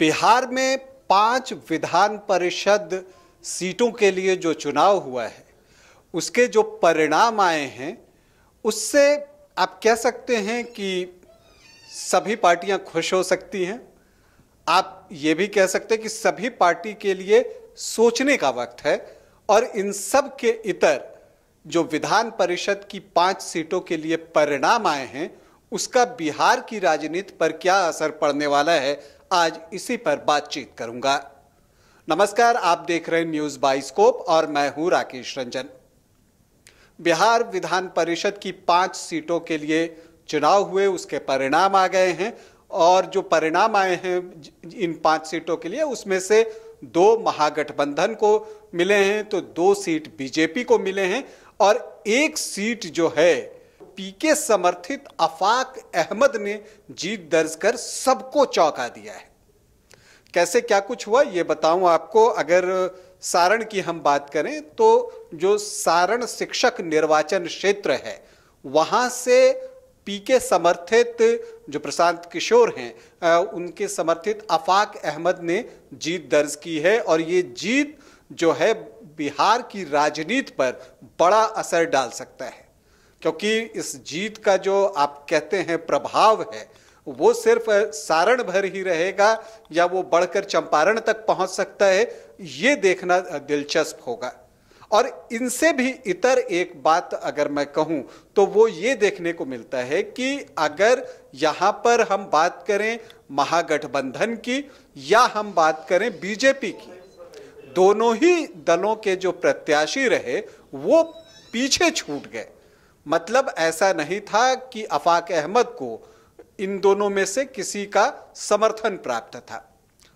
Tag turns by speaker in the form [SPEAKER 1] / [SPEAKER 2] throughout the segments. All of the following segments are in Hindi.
[SPEAKER 1] बिहार में 5 विधान परिषद सीटों के लिए जो चुनाव हुआ है, उसके जो परिणाम आए हैं, उससे आप कह सकते हैं कि सभी पार्टियां खुश हो सकती हैं। आप ये भी कह सकते हैं कि सभी पार्टी के लिए सोचने का वक्त है और इन सब के इतर जो विधान परिषद की 5 सीटों के लिए परिणाम आए हैं, उसका बिहार की राजनीति पर क्या असर पड़ने वाला है, आज इसी पर बातचीत करूंगा। नमस्कार, आप देख रहे हैं न्यूज बाइस्कोप और मैं हूं राकेश रंजन। बिहार विधान परिषद की 5 सीटों के लिए चुनाव हुए, उसके परिणाम आ गए हैं और जो परिणाम आए हैं इन 5 सीटों के लिए, उसमें से 2 महागठबंधन को मिले हैं तो 2 सीट बीजेपी को मिले हैं और 1 सीट जो है पीके समर्थित आफाक अहमद ने जीत दर्ज कर सबको चौंका दिया है। कैसे क्या कुछ हुआ ये बताऊं आपको। अगर सारण की हम बात करें तो जो सारण शिक्षक निर्वाचन क्षेत्र है, वहां से पीके समर्थित जो प्रशांत किशोर हैं, उनके समर्थित आफाक अहमद ने जीत दर्ज की है और ये जीत जो है बिहार की राजनीति पर बड़ा असर डाल सकता है, क्योंकि इस जीत का जो आप कहते हैं प्रभाव है, वो सिर्फ सारण भर ही रहेगा या वो बढ़कर चंपारण तक पहुंच सकता है, ये देखना दिलचस्प होगा। और इनसे भी इतर एक बात अगर मैं कहूं तो वो ये देखने को मिलता है कि अगर यहां पर हम बात करें महागठबंधन की या हम बात करें बीजेपी की, दोनों ही दलों के जो प्रत्याशी रहे वो पीछे छूट गए। मतलब ऐसा नहीं था कि आफाक अहमद को इन दोनों में से किसी का समर्थन प्राप्त था,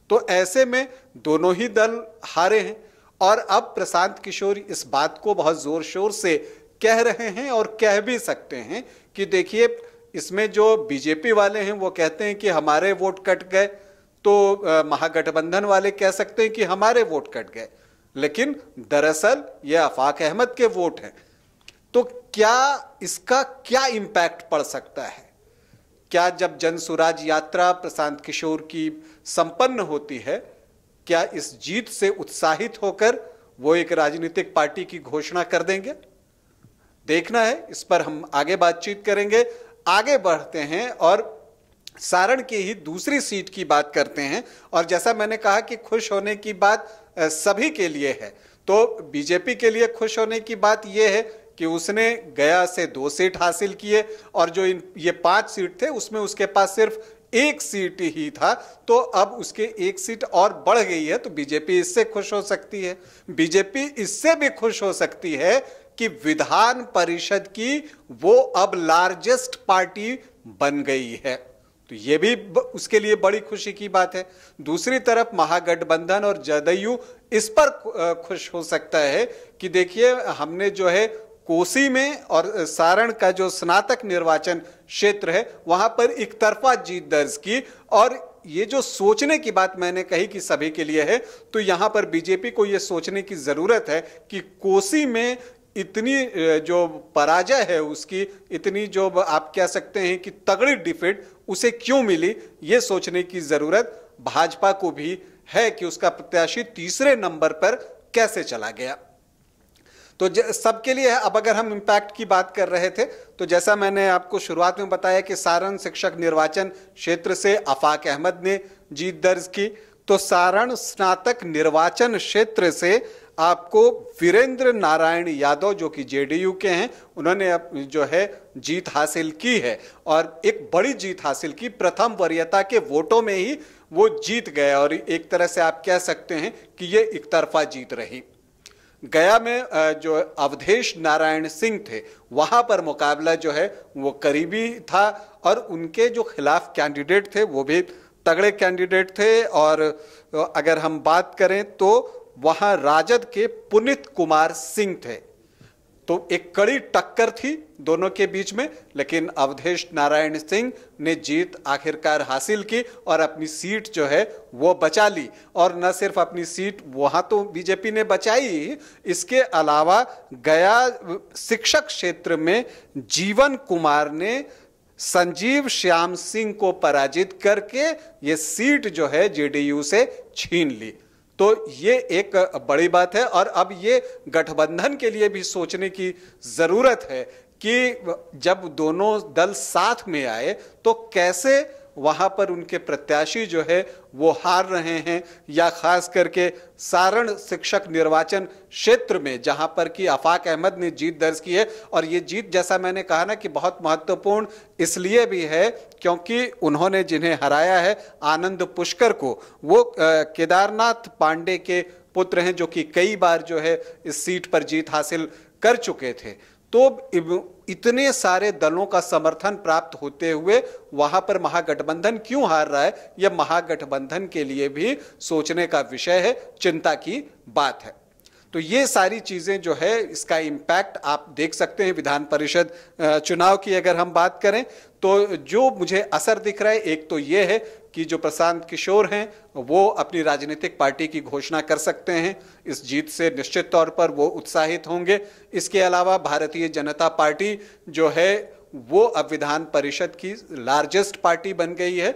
[SPEAKER 1] तो ऐसे में दोनों ही दल हारे हैं। और अब प्रशांत किशोर इस बात को बहुत जोर शोर से कह रहे हैं और कह भी सकते हैं कि देखिए, इसमें जो बीजेपी वाले हैं वो कहते हैं कि हमारे वोट कट गए, तो महागठबंधन वाले कह सकते हैं कि हमारे वोट कट गए, लेकिन दरअसल ये आफाक अहमद के वोट हैं। तो क्या इसका क्या इम्पैक्ट पड़ सकता है? क्या जब जन सुराज यात्रा प्रशांत किशोर की संपन्न होती है, क्या इस जीत से उत्साहित होकर वो एक राजनीतिक पार्टी की घोषणा कर देंगे? देखना है, इस पर हम आगे बातचीत करेंगे। आगे बढ़ते हैं और सारण की ही दूसरी सीट की बात करते हैं। और जैसा मैंने कहा कि खुश होने की बात सभी के लिए है, तो बीजेपी के लिए खुश होने की बात यह है कि उसने गया से 2 सीट हासिल किए और जो ये 5 सीट थे उसमें उसके पास सिर्फ 1 सीट ही था, तो अब उसके 1 सीट और बढ़ गई है, तो बीजेपी इससे खुश हो सकती है। बीजेपी इससे भी खुश हो सकती है कि विधान परिषद की वो अब लार्जेस्ट पार्टी बन गई है, तो ये भी उसके लिए बड़ी खुशी की बात है। दूसरी तरफ महागठबंधन और जदयू इस पर खुश हो सकता है कि देखिए, हमने जो है कोसी में और सारण का जो स्नातक निर्वाचन क्षेत्र है वहां पर एक तरफा जीत दर्ज की। और ये जो सोचने की बात मैंने कही कि सभी के लिए है, तो यहां पर बीजेपी को ये सोचने की जरूरत है कि कोसी में इतनी जो पराजय है उसकी, इतनी जो आप कह सकते हैं कि तगड़ी डिफीट उसे क्यों मिली, ये सोचने की जरूरत भाजपा को भी है कि उसका प्रत्याशी तीसरे नंबर पर कैसे चला गया। तो सबके लिए है। अब अगर हम इम्पैक्ट की बात कर रहे थे, तो जैसा मैंने आपको शुरुआत में बताया कि सारण शिक्षक निर्वाचन क्षेत्र से आफाक अहमद ने जीत दर्ज की, तो सारण स्नातक निर्वाचन क्षेत्र से आपको वीरेंद्र नारायण यादव जो कि जेडीयू के हैं, उन्होंने जो है जीत हासिल की है और एक बड़ी जीत हासिल की। प्रथम वरीयता के वोटों में ही वो जीत गए और एक तरह से आप कह सकते हैं कि ये एक तरफा जीत रही। गया में जो अवधेश नारायण सिंह थे, वहां पर मुकाबला जो है वो करीबी था और उनके जो खिलाफ कैंडिडेट थे वो भी तगड़े कैंडिडेट थे। और अगर हम बात करें तो वहां राजद के पुनीत कुमार सिंह थे, तो एक कड़ी टक्कर थी दोनों के बीच में, लेकिन अवधेश नारायण सिंह ने जीत आखिरकार हासिल की और अपनी सीट जो है वो बचा ली। और न सिर्फ अपनी सीट वहां तो बीजेपी ने बचाई, इसके अलावा गया शिक्षक क्षेत्र में जीवन कुमार ने संजीव श्याम सिंह को पराजित करके ये सीट जो है जेडीयू से छीन ली। तो ये एक बड़ी बात है और अब ये गठबंधन के लिए भी सोचने की जरूरत है कि जब दोनों दल साथ में आए तो कैसे वहां पर उनके प्रत्याशी जो है वो हार रहे हैं, या खास करके सारण शिक्षक निर्वाचन क्षेत्र में जहां पर कि आफाक अहमद ने जीत दर्ज की है। और ये जीत, जैसा मैंने कहा ना, कि बहुत महत्वपूर्ण इसलिए भी है क्योंकि उन्होंने जिन्हें हराया है आनंद पुष्कर को, वो केदारनाथ पांडे के पुत्र हैं जो कि कई बार जो है इस सीट पर जीत हासिल कर चुके थे। तो इतने सारे दलों का समर्थन प्राप्त होते हुए वहां पर महागठबंधन क्यों हार रहा है, यह महागठबंधन के लिए भी सोचने का विषय है, चिंता की बात है। तो ये सारी चीजें जो है, इसका इम्पैक्ट आप देख सकते हैं। विधान परिषद चुनाव की अगर हम बात करें तो जो मुझे असर दिख रहा है, एक तो ये है कि जो प्रशांत किशोर हैं वो अपनी राजनीतिक पार्टी की घोषणा कर सकते हैं। इस जीत से निश्चित तौर पर वो उत्साहित होंगे। इसके अलावा भारतीय जनता पार्टी जो है वो अब विधान परिषद की लार्जेस्ट पार्टी बन गई है।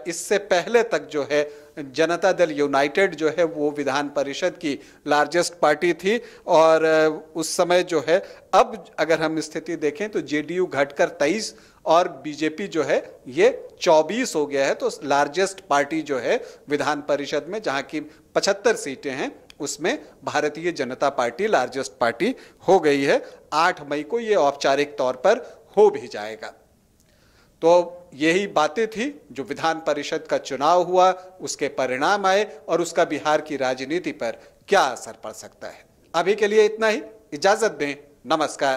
[SPEAKER 1] इससे पहले तक जो है जनता दल यूनाइटेड जो है वो विधान परिषद की लार्जेस्ट पार्टी थी, और उस समय जो है, अब अगर हम स्थिति देखें तो जेडीयू घटकर 23 और बीजेपी जो है ये 24 हो गया है। तो लार्जेस्ट पार्टी जो है विधान परिषद में, जहां की 75 सीटें हैं, उसमें Bharatiya Janata party largest party हो गई है। 8 मई को ये औपचारिक तौर पर हो भी जाएगा। तो यही बातें थी जो विधान परिषद का चुनाव हुआ, उसके परिणाम आए और उसका बिहार की राजनीति पर क्या असर पड़ सकता है। अभी के लिए इतना ही, इजाजत दें, नमस्कार।